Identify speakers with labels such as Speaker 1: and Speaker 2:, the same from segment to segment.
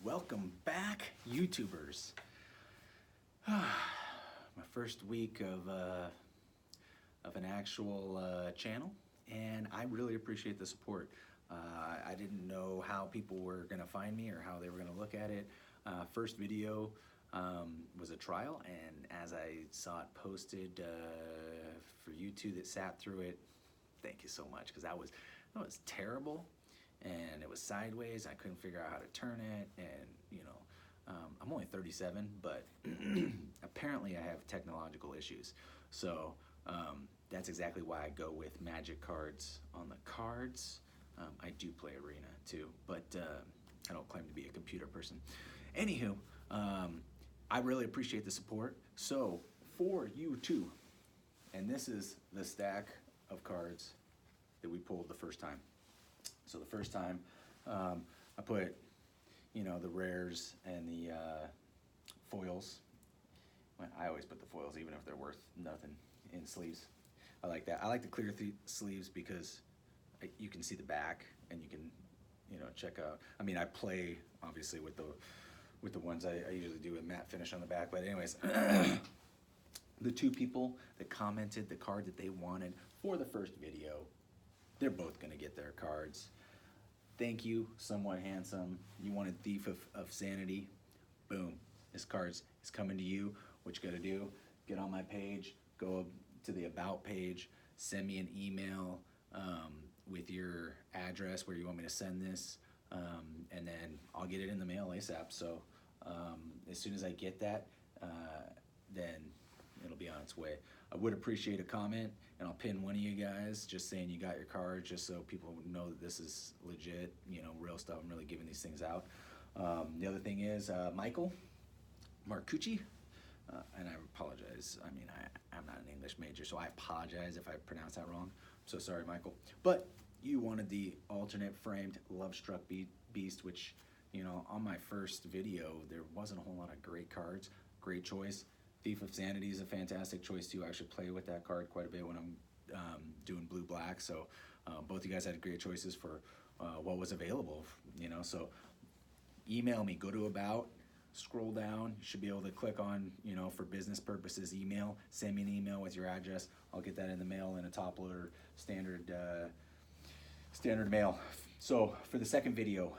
Speaker 1: Welcome back, YouTubers. My first week of an actual channel, and I really appreciate the support. I didn't know how people were going to find me or how they were going to look at it. First video was a trial, and as I saw it posted for you two that sat through it, thank you so much, because that was terrible. And it was sideways. I couldn't figure out how to turn it, and I'm only 37, but apparently I have technological issues. So that's exactly why I go with magic cards on the cards. I do play Arena too, but I don't claim to be a computer person. Anywho, I really appreciate the support. So for you two, and this is the stack of cards that we pulled the first time. So the first time, I put, the rares and the foils. Well, I always put the foils, even if they're worth nothing, in sleeves. I like that. I like the clear sleeves because you can see the back and you can, check out. I mean, I play obviously with the ones I usually do with matte finish on the back. But anyways, the two people that commented the card that they wanted for the first video, they're both gonna get their cards. Thank you, Somewhat Handsome. You wanted Thief of Sanity. Boom. This card is coming to you. What you gotta do, get on my page, go to the About page, send me an email with your address where you want me to send this, and then I'll get it in the mail ASAP. So as soon as I get that, then it'll be on its way. I would appreciate a comment, and I'll pin one of you guys just saying you got your card, just so people know that this is legit, real stuff. I'm really giving these things out. The other thing is Michael Marcucci, and I apologize. I mean, I'm not an English major, so I apologize if I pronounce that wrong. I'm so sorry, Michael. But you wanted the alternate framed Love Struck Beast, which, on my first video, there wasn't a whole lot of great cards. Great choice. Thief of Sanity is a fantastic choice too. I actually play with that card quite a bit when I'm doing blue-black. So both you guys had great choices for what was available. So email me. Go to About. Scroll down. You should be able to click on, for business purposes, email. Send me an email with your address. I'll get that in the mail in a top loader, standard mail. So for the second video.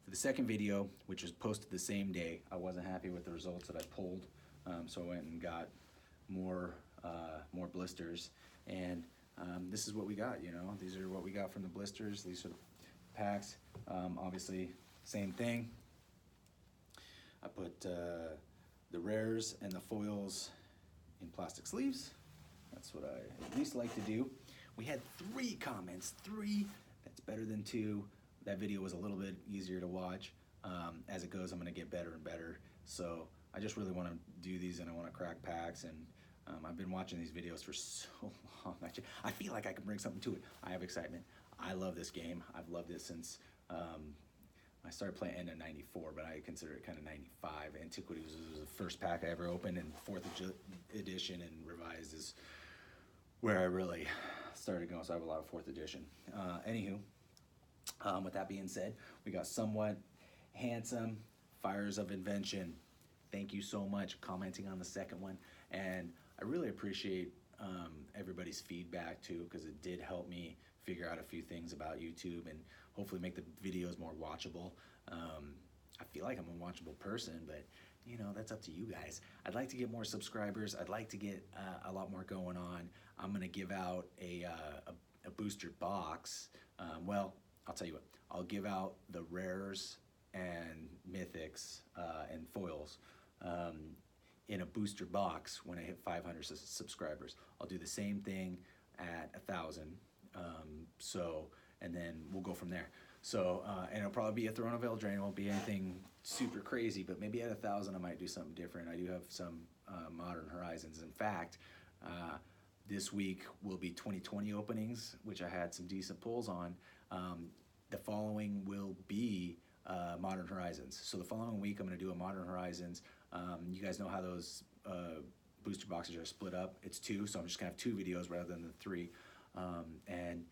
Speaker 1: The second video, which was posted the same day, I wasn't happy with the results that I pulled, so I went and got more blisters, and this is what we got. These are what we got from the blisters. These are the packs. Obviously, same thing. I put the rares and the foils in plastic sleeves. That's what I at least like to do. We had 3 comments. 3. That's better than 2. That video was a little bit easier to watch. As it goes, I'm gonna get better and better. So I just really wanna do these, and I wanna crack packs, and I've been watching these videos for so long. I feel like I can bring something to it. I have excitement. I love this game. I've loved it since I started playing in '94, but I consider it kind of '95. Antiquity was the first pack I ever opened, and 4th edition and revised is where I really started going, so I have a lot of 4th edition. Anywho, with that being said, we got Somewhat Handsome, Fires of Invention. Thank you so much commenting on the second one, and I really appreciate everybody's feedback too, because it did help me figure out a few things about YouTube and hopefully make the videos more watchable. I feel like I'm a watchable person, but that's up to you guys. I'd like to get more subscribers. I'd like to get a lot more going on. I'm gonna give out a booster box. Well, I'll tell you what, I'll give out the rares and mythics and foils in a booster box when I hit 500 subscribers. I'll do the same thing at 1,000. And then we'll go from there. So, and it'll probably be a Throne of Eldraine. It won't be anything super crazy, but maybe at 1,000 I might do something different. I do have some Modern Horizons. In fact, this week will be 2020 openings, which I had some decent pulls on. The following will be Modern Horizons. So the following week I'm going to do a Modern Horizons. You guys know how those booster boxes are split up. It's 2, so I'm just going to have 2 videos rather than the 3. And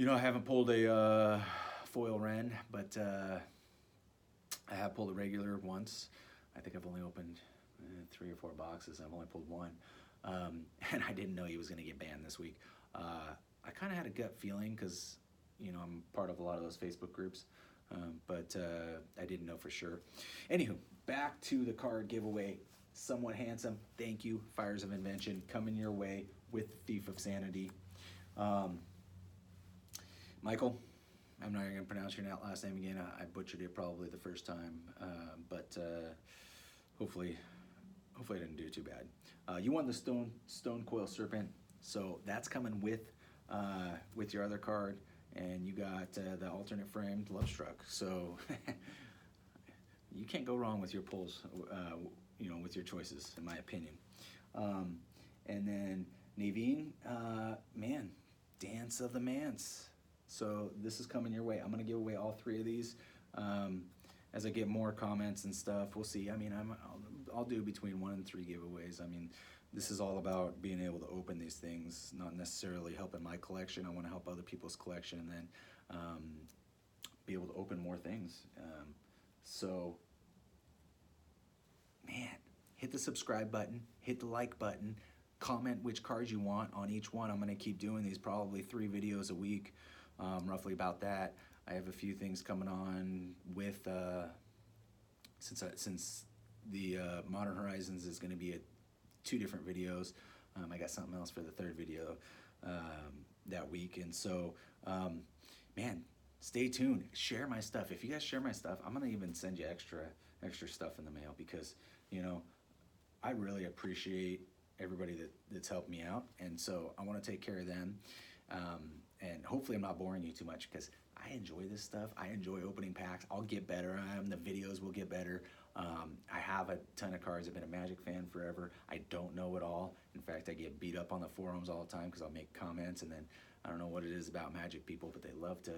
Speaker 1: I haven't pulled a foil Ren, but I have pulled a regular once. I think I've only opened 3 or 4 boxes. I've only pulled one. And I didn't know he was going to get banned this week. I kind of had a gut feeling because, you know, I'm part of a lot of those Facebook groups, but I didn't know for sure. Anywho, back to the card giveaway. Somewhat Handsome, thank you. Fires of Invention coming your way with Thief of Sanity. Michael, I'm not even going to pronounce your last name again. I butchered it probably the first time, but hopefully I didn't do too bad. You won the Stone Coil Serpent, so that's coming with your other card, and you got the alternate framed Love Struck. So you can't go wrong with your pulls, you know, with your choices, in my opinion. And then Naveen, man, Dance of the Mance. So this is coming your way. I'm gonna give away all 3 of these as I get more comments and stuff. We'll see. I mean, I'll do between 1 and 3 giveaways. I mean, this is all about being able to open these things, not necessarily helping my collection. I want to help other people's collection, and then be able to open more things. So, man, hit the subscribe button, hit the like button, comment which cards you want on each one. I'm going to keep doing these, probably 3 videos a week, roughly about that. I have a few things coming on with, since the Modern Horizons is going to be 2 different videos. I got something else for the 3rd video that week. And so, man, stay tuned. Share my stuff. If you guys share my stuff, I'm going to even send you extra stuff in the mail, because, you know, I really appreciate everybody that's helped me out. And so I want to take care of them. And hopefully I'm not boring you too much, because I enjoy this stuff. I enjoy opening packs. I'll get better. The videos will get better. I have a ton of cards. I've been a Magic fan forever. I don't know it all. In fact, I get beat up on the forums all the time because I'll make comments, and then I don't know what it is about Magic people, but they love to.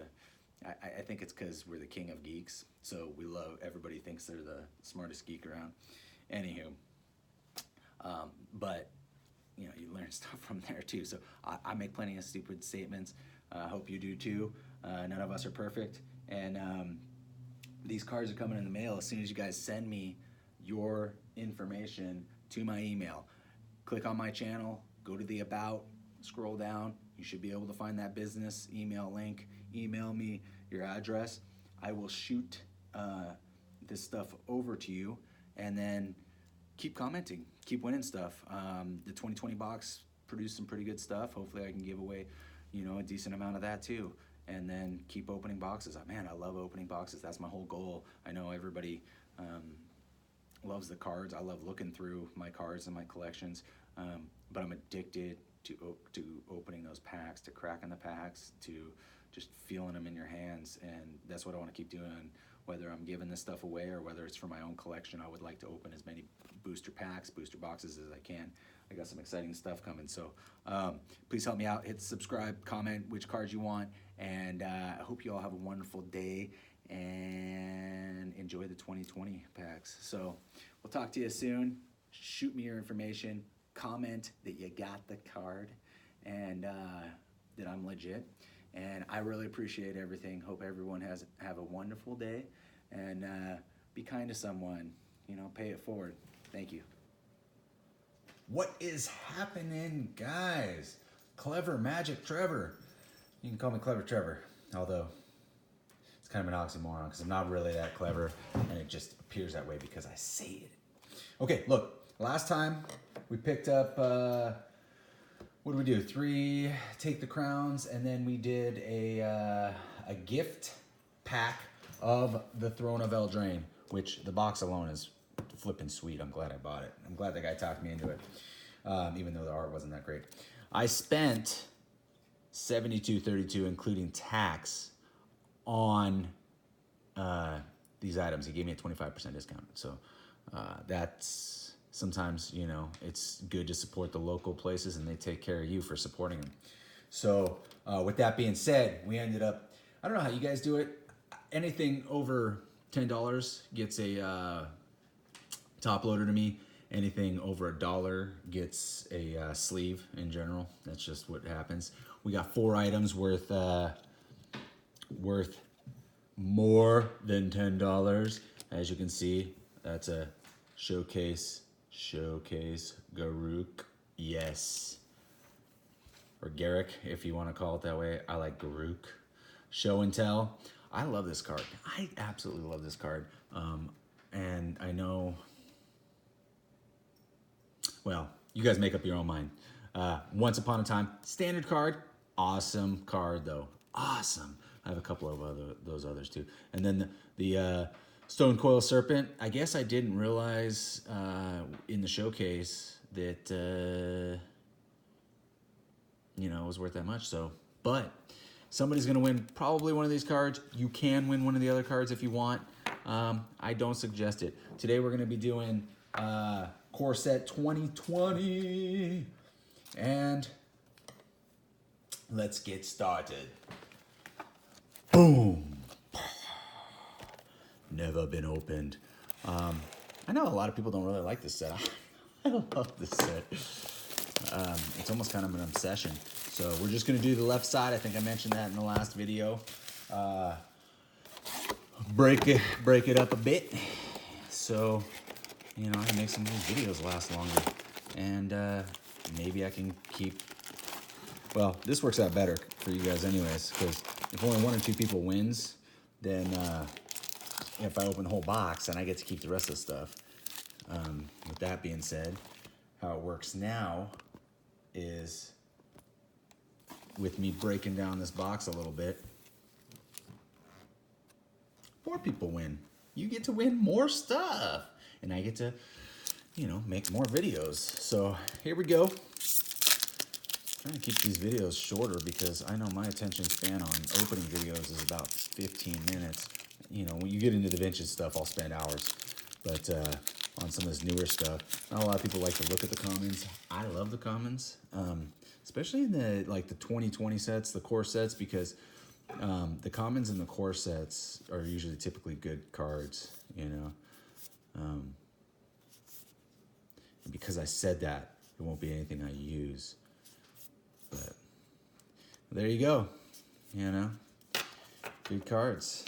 Speaker 1: I think it's because we're the king of geeks. So everybody thinks they're the smartest geek around. Anywho, but you know, you learn stuff from there too. So I make plenty of stupid statements. I hope you do too. None of us are perfect. And these cards are coming in the mail as soon as you guys send me your information to my email. Click on my channel, go to the About, scroll down. You should be able to find that business email link. Email me your address. I will shoot this stuff over to you, and then keep commenting, keep winning stuff. The 2020 box produced some pretty good stuff. Hopefully I can give away, you know, a decent amount of that too. And then keep opening boxes. Man, I love opening boxes. That's my whole goal. I know everybody loves the cards. I love looking through my cards and my collections, but I'm addicted to opening those packs, to cracking the packs, to just feeling them in your hands. And that's what I want to keep doing. Whether I'm giving this stuff away or whether it's for my own collection, I would like to open as many booster packs, booster boxes as I can. I got some exciting stuff coming. So please help me out. Hit subscribe, comment which cards you want. And I hope you all have a wonderful day and enjoy the 2020 packs. So we'll talk to you soon. Shoot me your information. Comment that you got the card and that I'm legit. And I really appreciate everything. Hope everyone have a wonderful day, and be kind to someone. You know, pay it forward. Thank you. What is happening, guys? Clever Magic Trevor. You can call me Clever Trevor, although it's kind of an oxymoron because I'm not really that clever, and it just appears that way because I say it. Okay, look. Last time we picked up. What did we do? 3 Take the Crowns, and then we did a gift pack of the Throne of Eldraine, which the box alone is flipping sweet. I'm glad I bought it. I'm glad the guy talked me into it, even though the art wasn't that great. I spent $72.32, including tax, on these items. He gave me a 25% discount, so that's... Sometimes, you know, it's good to support the local places, and they take care of you for supporting them. So with that being said, we ended up, I don't know how you guys do it. Anything over $10 gets a top loader to me. Anything over $1 gets a sleeve in general. That's just what happens. We got 4 items worth
Speaker 2: more than $10. As you can see, that's a showcase Garuk. Yes. Or Garrick, if you want to call it that way. I like Garuk. Show and Tell. I love this card. I absolutely love this card. And I know, well, you guys make up your own mind. Once Upon a Time, standard card. Awesome card, though. Awesome. I have a couple of those others, too. And then the Stone Coil Serpent. I guess I didn't realize in the showcase that, it was worth that much. So, but somebody's going to win probably one of these cards. You can win one of the other cards if you want. I don't suggest it. Today we're going to be doing Core Set 2020. And let's get started. Boom. Never been opened. I know a lot of people don't really like this set. I love this set. It's almost kind of an obsession. So we're just going to do the left side. I think I mentioned that in the last video. Break it up a bit. So, I can make some of these videos last longer. And maybe I can keep... Well, this works out better for you guys anyways, because if only one or two people wins, then if I open the whole box, then I get to keep the rest of the stuff. With that being said, how it works now is with me breaking down this box a little bit, 4 people win. You get to win more stuff, and I get to, make more videos. So here we go. Trying to keep these videos shorter because I know my attention span on opening videos is about 15 minutes. When you get into the vintage stuff, I'll spend hours. But on some of this newer stuff, not a lot of people like to look at the commons. I love the commons, especially in the 2020 sets, the core sets, because the commons and the core sets are usually typically good cards, And because I said that, it won't be anything I use. But there you go, good cards.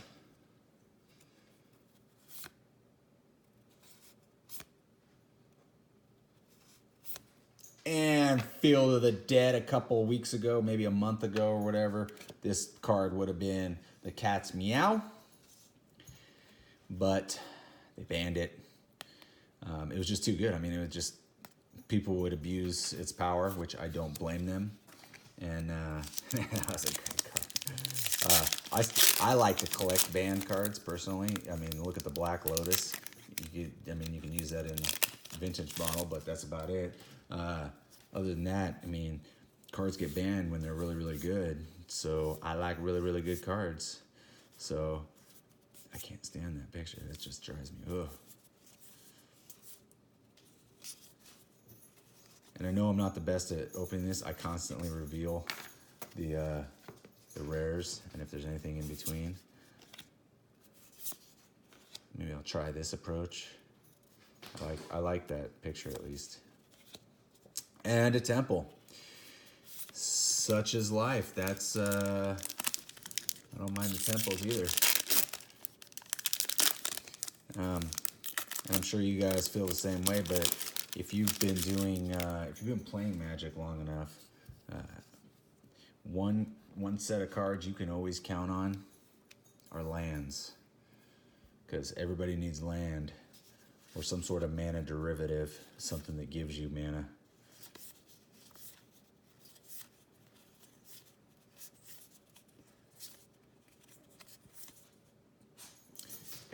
Speaker 2: And Field of the Dead a couple weeks ago, maybe a month ago or whatever, this card would have been the Cat's Meow. But they banned it. It was just too good. It was just, people would abuse its power, which I don't blame them. And that was a great card. I like to collect banned cards personally. Look at the Black Lotus. You can use that in vintage bottle, but that's about it. Other than that, cards get banned when they're really, really good. So I like really, really good cards. So I can't stand that picture. That just drives me. Ugh. And I know I'm not the best at opening this. I constantly reveal the rares, and if there's anything in between. Maybe I'll try this approach. I like that picture at least. And a temple. Such is life. That's I don't mind the temples either. And I'm sure you guys feel the same way, but if you've been playing Magic long enough, one set of cards you can always count on are lands, because everybody needs land or some sort of mana derivative, something that gives you mana.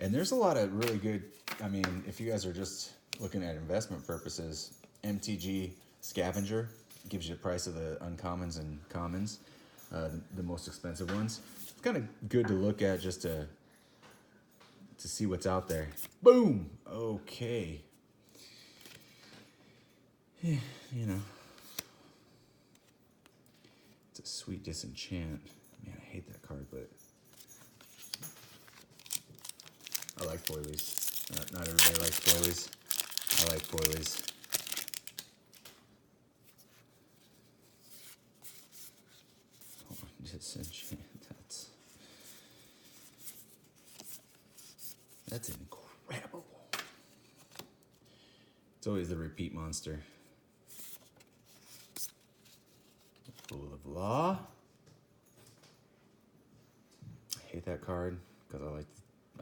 Speaker 2: And there's a lot of really good, if you guys are just looking at investment purposes, MTG Scavenger gives you the price of the uncommons and commons, the most expensive ones. It's kind of good to look at just to see what's out there. Boom! Okay. Yeah, it's a sweet disenchant. Man, I hate that card, but I like foilies. Not everybody likes foilies. I like foilies. Disenchant. That's incredible. It's always the repeat monster. Rule of Law. I hate that card because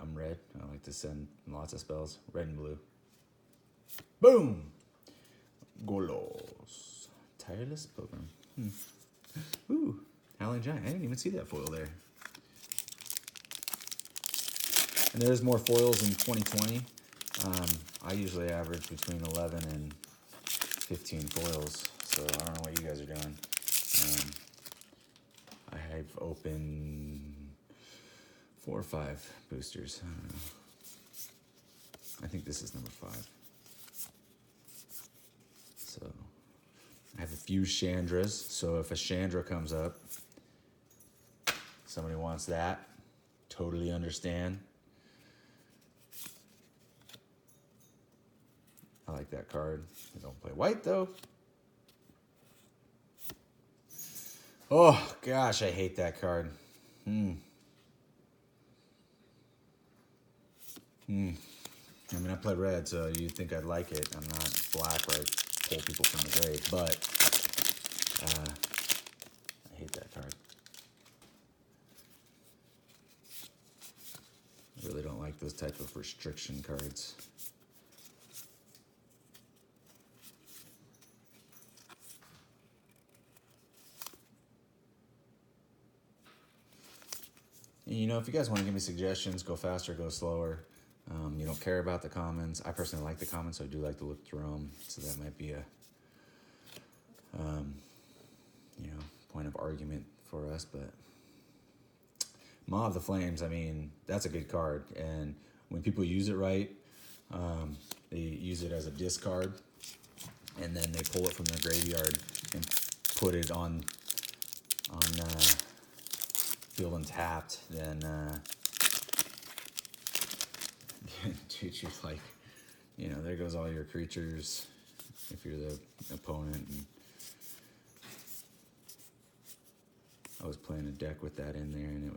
Speaker 2: I'm red. I like to send lots of spells. Red and blue. Boom! Golos. Tireless Pilgrim. Ooh, Howling Giant. I didn't even see that foil there. And there's more foils in 2020. I usually average between 11 and 15 foils, so I don't know what you guys are doing. I have opened 4 or 5 boosters. I don't know. I think this is number 5. So I have a few Chandras, so if a Chandra comes up, somebody wants that, totally understand. I like that card. I don't play white though. Oh gosh, I hate that card. I mean, I play red, so you'd think I'd like it. I'm not black where I pull people from the grave, but I hate that card. I really don't like those type of restriction cards. And, you know, if you guys want to give me suggestions, go faster, go slower. You don't care about the comments. I personally like the comments, so I do like to look through them. So that might be a, you know, point of argument for us. But Maw of the Flames, I mean, that's a good card. And when people use it right, they use it as a discard. And then they pull it from their graveyard and put it on field untapped, then dude, you're like, you know, there goes all your creatures if you're the opponent. And I was playing a deck with that in there, and it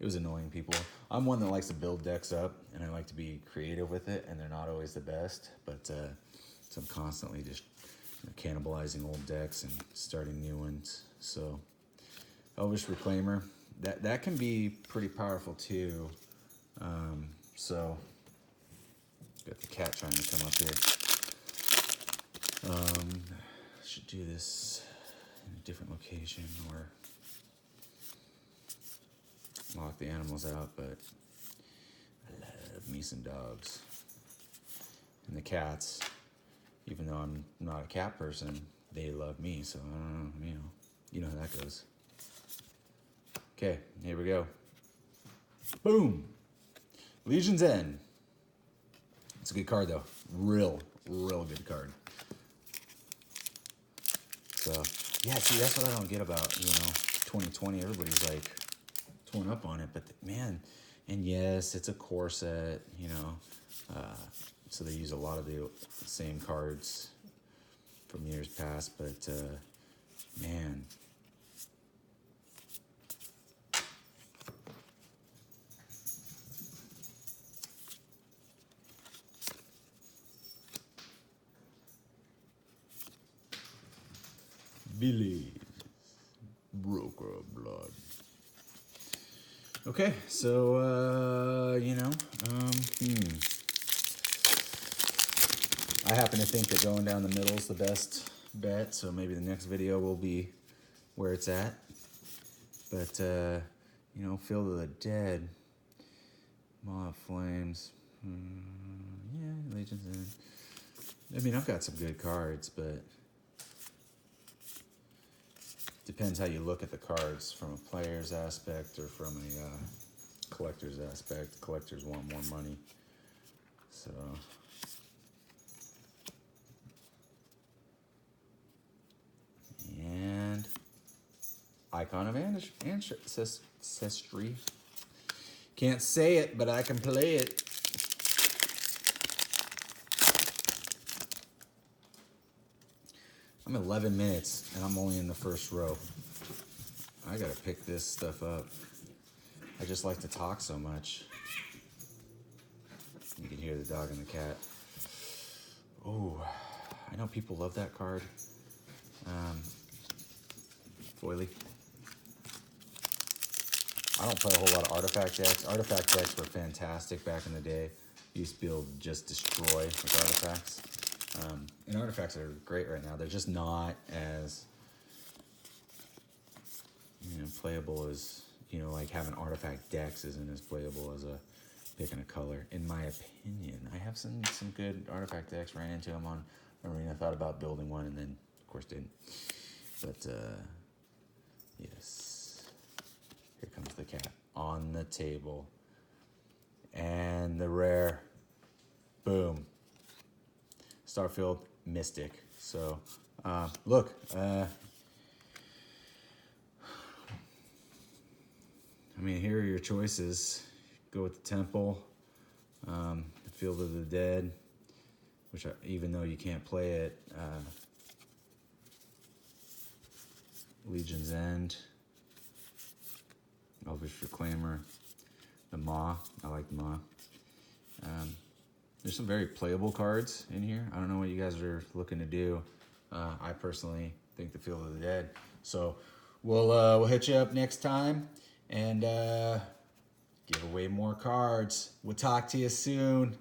Speaker 2: was annoying people. I'm one that likes to build decks up, and I like to be creative with it, and they're not always the best, but so I'm constantly just cannibalizing old decks and starting new ones. So Elvish Reclaimer, that can be pretty powerful too. So got the cat trying to come up here. Should do this in a different location or lock the animals out, but I love me some dogs. And the cats, even though I'm not a cat person, they love me, so I don't know, you know how that goes. Okay, here we go. Boom! Legion's End. It's a good card though. Real good card. So, yeah, see, that's what I don't get about, 2020. Everybody's like torn up on it, but man, and yes, it's a core set, so they use a lot of the same cards from years past, but man. Billy, Broker of Blood. Okay, so, I happen to think that going down the middle is the best bet, so maybe the next video will be where it's at. But, Field of the Dead, Maw of Flames, yeah, Legion's End. I mean, I've got some good cards, but depends how you look at the cards, from a player's aspect or from a collector's aspect. Collectors want more money, so. And Icon of Ancestry. Can't say it, but I can play it. I'm 11 minutes, and I'm only in the first row. I gotta pick this stuff up. I just like to talk so much. hear the dog and the cat. Oh, I know people love that card. Foily. I don't play a whole lot of artifact decks. Artifact decks were fantastic back in the day. You used to be able to just destroy with artifacts. And artifacts are great right now. They're just not as, playable as, like having artifact decks isn't as playable as a picking a color, in my opinion. I have some good artifact decks. Ran into them on Arena. Thought about building one, and then of course didn't. But yes, here comes the cat on the table, and the rare, boom, Starfield Mystic. So look, here are your choices. Go with the Temple, the Field of the Dead, which even though you can't play it, Legion's End, Elvish Reclaimer, the Maw. I like the Maw. There's some very playable cards in here. I don't know what you guys are looking to do. I personally think the Field of the Dead. So we'll hit you up next time and give away more cards. We'll talk to you soon.